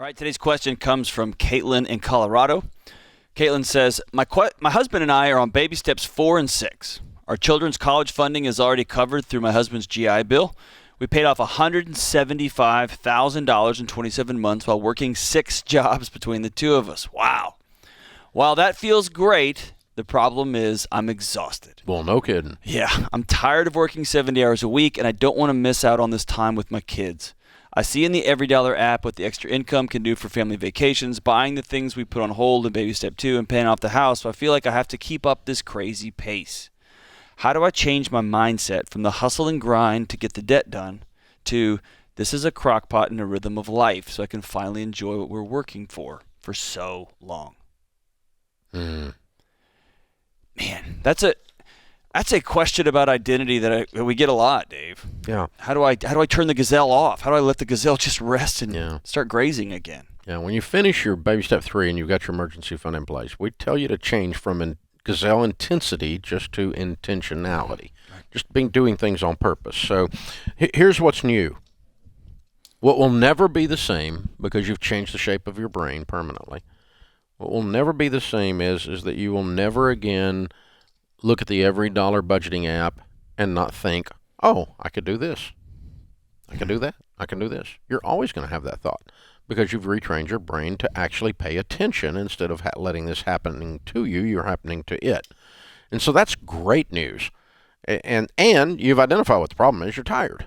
All right, today's question comes from Caitlin in Colorado. Caitlin says, my husband and I are on baby steps 4 and 6. Our children's college funding is already covered through my husband's GI Bill. We paid off $175,000 in 27 months while working 6 jobs between the two of us. Wow. While that feels great, the problem is I'm exhausted. Well, no kidding. Yeah, I'm tired of working 70 hours a week, and I don't want to miss out on this time with my kids. I see in the Every Dollar app what the extra income can do for family vacations, buying the things we put on hold in baby step 2, and paying off the house, so I feel like I have to keep up this crazy pace. How do I change my mindset from the hustle and grind to get the debt done to this is a crock pot and a rhythm of life so I can finally enjoy what we're working for so long? Man, that's a question about identity that we get a lot, Dave. Yeah. How do I turn the Gazelle off? How do I let the Gazelle just rest and start grazing again? Yeah, when you finish your baby step 3 and you've got your emergency fund in place, we tell you to change from Gazelle intensity just to intentionality, just doing things on purpose. So here's what's new. What will never be the same, because you've changed the shape of your brain permanently, what will never be the same is that you will never again look at the Every Dollar budgeting app and not think, oh, I could do this. I can do that. I can do this. You're always going to have that thought because you've retrained your brain to actually pay attention instead of letting this happening to you. You're happening to it. And so that's great news. And you've identified what the problem is. You're tired.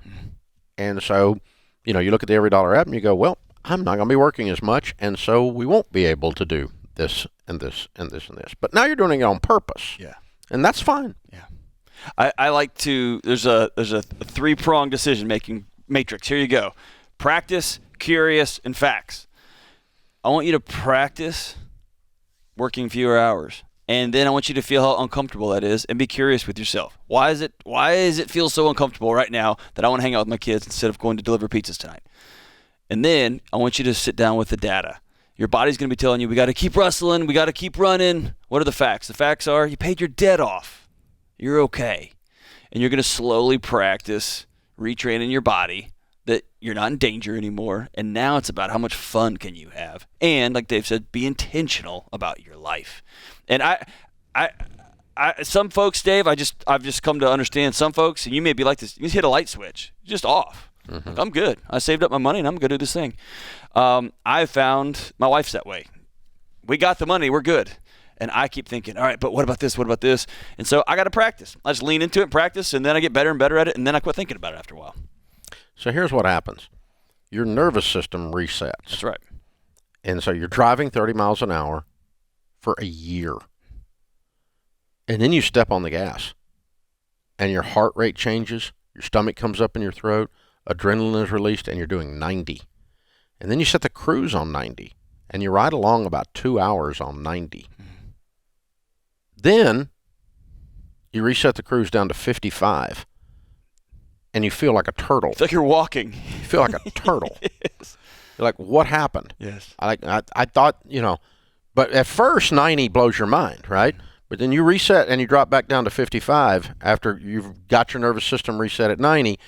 And so, you look at the Every Dollar app and you go, well, I'm not going to be working as much, and so we won't be able to do this and this and this and this. But now you're doing it on purpose. Yeah. And that's fine. Yeah. I like to, there's a 3-pronged decision-making matrix. Here you go. Practice, curious, and facts. I want you to practice working fewer hours. And then I want you to feel how uncomfortable that is and be curious with yourself. Why does it feel so uncomfortable right now that I want to hang out with my kids instead of going to deliver pizzas tonight? And then I want you to sit down with the data. Your body's going to be telling you, we got to keep rustling, we got to keep running. What are the facts? The facts are you paid your debt off. You're okay. And you're going to slowly practice retraining your body that you're not in danger anymore. And now it's about how much fun can you have. And like Dave said, be intentional about your life. And I some folks, Dave, I've just come to understand some folks, and you may be like this, you hit a light switch, just off. Mm-hmm. Like, I'm good. I saved up my money, and I'm going to do this thing. I found my wife's that way. We got the money. We're good. And I keep thinking, all right, but what about this? What about this? And so I got to practice. I just lean into it and practice, and then I get better and better at it, and then I quit thinking about it after a while. So here's what happens. Your nervous system resets. That's right. And so you're driving 30 miles an hour for a year. And then you step on the gas, and your heart rate changes, your stomach comes up in your throat, adrenaline is released, and you're doing 90. And then you set the cruise on 90, and you ride along about 2 hours on 90. Then you reset the cruise down to 55, and you feel like a turtle. It's like you're walking. You feel like a turtle. Yes. You're like, what happened? Yes. I thought, but at first 90 blows your mind, right? But then you reset and you drop back down to 55 after you've got your nervous system reset at 90.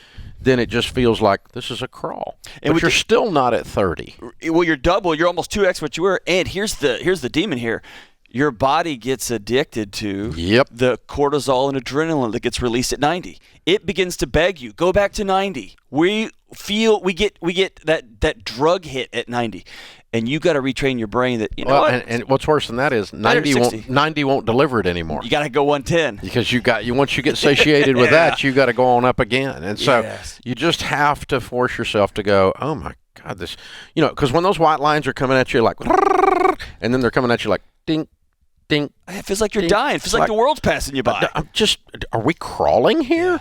Then it just feels like this is a crawl. But you're still not at 30. Well, you're double. You're almost 2x what you were. And here's the demon here. Your body gets addicted to the cortisol and adrenaline that gets released at 90. It begins to beg you, go back to 90. We get that drug hit at 90. And you got to retrain your brain that, and what's worse than that is 90 won't deliver it anymore. You got to go 110. Because once you get satiated with that, you got to go on up again. And so you just have to force yourself to go, oh my God, this, because when those white lines are coming at you like, and then they're coming at you like, ding, ding. It feels like you're dying. It feels like the world's passing you by. Are we crawling here? Yeah.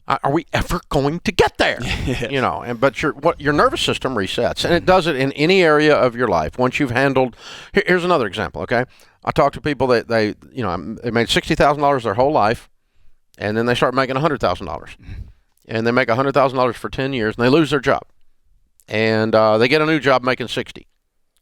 Are we ever going to get there? Yes. But your nervous system resets, and it does it in any area of your life. Once you've handled, here's another example. Okay, I talk to people that they made $60,000 their whole life, and then they start making $100,000, and they make $100,000 for 10 years, and they lose their job, and they get a new job making 60.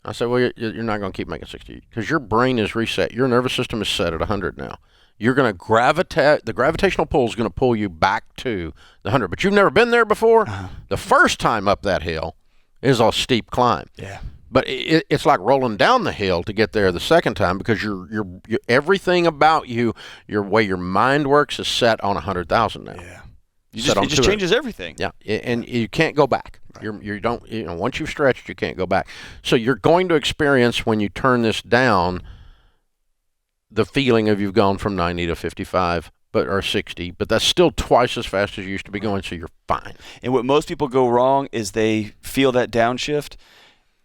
I said, well, you're not going to keep making 60 because your brain is reset. Your nervous system is set at 100 now. You're going to gravitate. The gravitational pull is going to pull you back to the 100. But you've never been there before. The first time up that hill is a steep climb. Yeah. But it's like rolling down the hill to get there the second time because you're everything about you, your way your mind works is set on 100,000 now. Yeah. It just changes everything. Yeah, and you can't go back. Right. You don't. Once you've stretched, you can't go back. So you're going to experience when you turn this down the feeling of you've gone from 90 to 55, or 60, but that's still twice as fast as you used to be going. So you're fine. And what most people go wrong is they feel that downshift,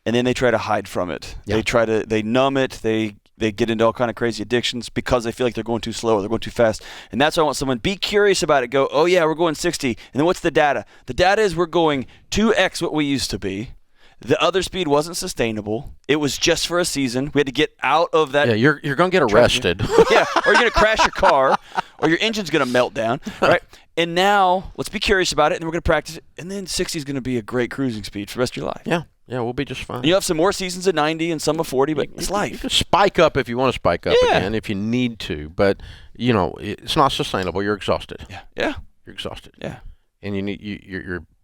and then they try to hide from it. Yeah. They numb it. They get into all kind of crazy addictions because they feel like they're going too slow or they're going too fast. And that's why I want someone, be curious about it. Go, oh yeah, we're going 60. And then what's the data? The data is we're going 2x what we used to be. The other speed wasn't sustainable. It was just for a season. We had to get out of that. Yeah, you're going to get arrested. Yeah, or you're going to crash your car, or your engine's going to melt down, right? And now, let's be curious about it, and then we're going to practice it. And then 60 is going to be a great cruising speed for the rest of your life. Yeah, we'll be just fine. And you'll have some more seasons at 90 and some of 40, but it's life. You can spike up if you want to spike up again, if you need to. But, it's not sustainable. You're exhausted. Yeah. You're exhausted. Yeah. And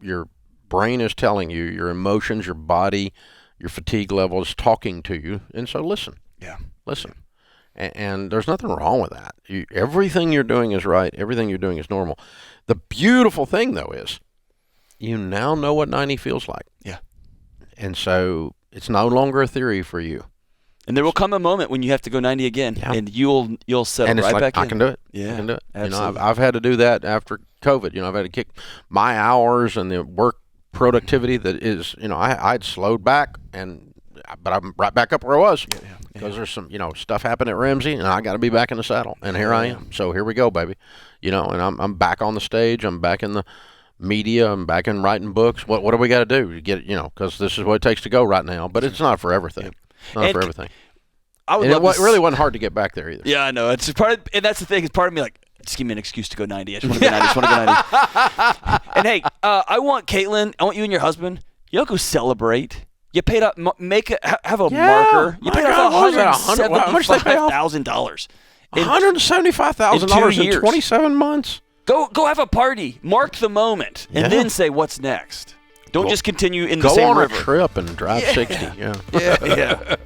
your brain is telling you, your emotions, your body, your fatigue level is talking to you. And so listen. Yeah. Listen. And there's nothing wrong with that. Everything you're doing is right. Everything you're doing is normal. The beautiful thing, though, is you now know what 90 feels like. Yeah. And so it's no longer a theory for you. And there will come a moment when you have to go 90 again, and you'll settle and it's right like, back in. I can do it. Yeah, I can do it. absolutely. I've had to do that after COVID. I've had to kick my hours and the work productivity that is, I'd slowed back, but I'm right back up where I was because there's some, stuff happened at Ramsey, and I got to be back in the saddle, and here I am. So here we go, baby. And I'm back on the stage. I'm back in the media. I'm back in writing books. What do we got to do to get because this is what it takes to go right now. But it's not for everything. It's not for everything. It really wasn't hard to get back there either. Yeah, I know. It's and that's the thing. It's part of me like, just give me an excuse to go 90. I just want to go 90. I just want to go 90. And hey, I want Caitlin. I want you and your husband. Y'all go celebrate. You paid up. Have a marker. You paid off $175,000. $175,000 in 27 months. Go have a party. Mark the moment, and then say what's next. Don't just continue in the same river. Go on a trip and drive 60. Yeah. Yeah.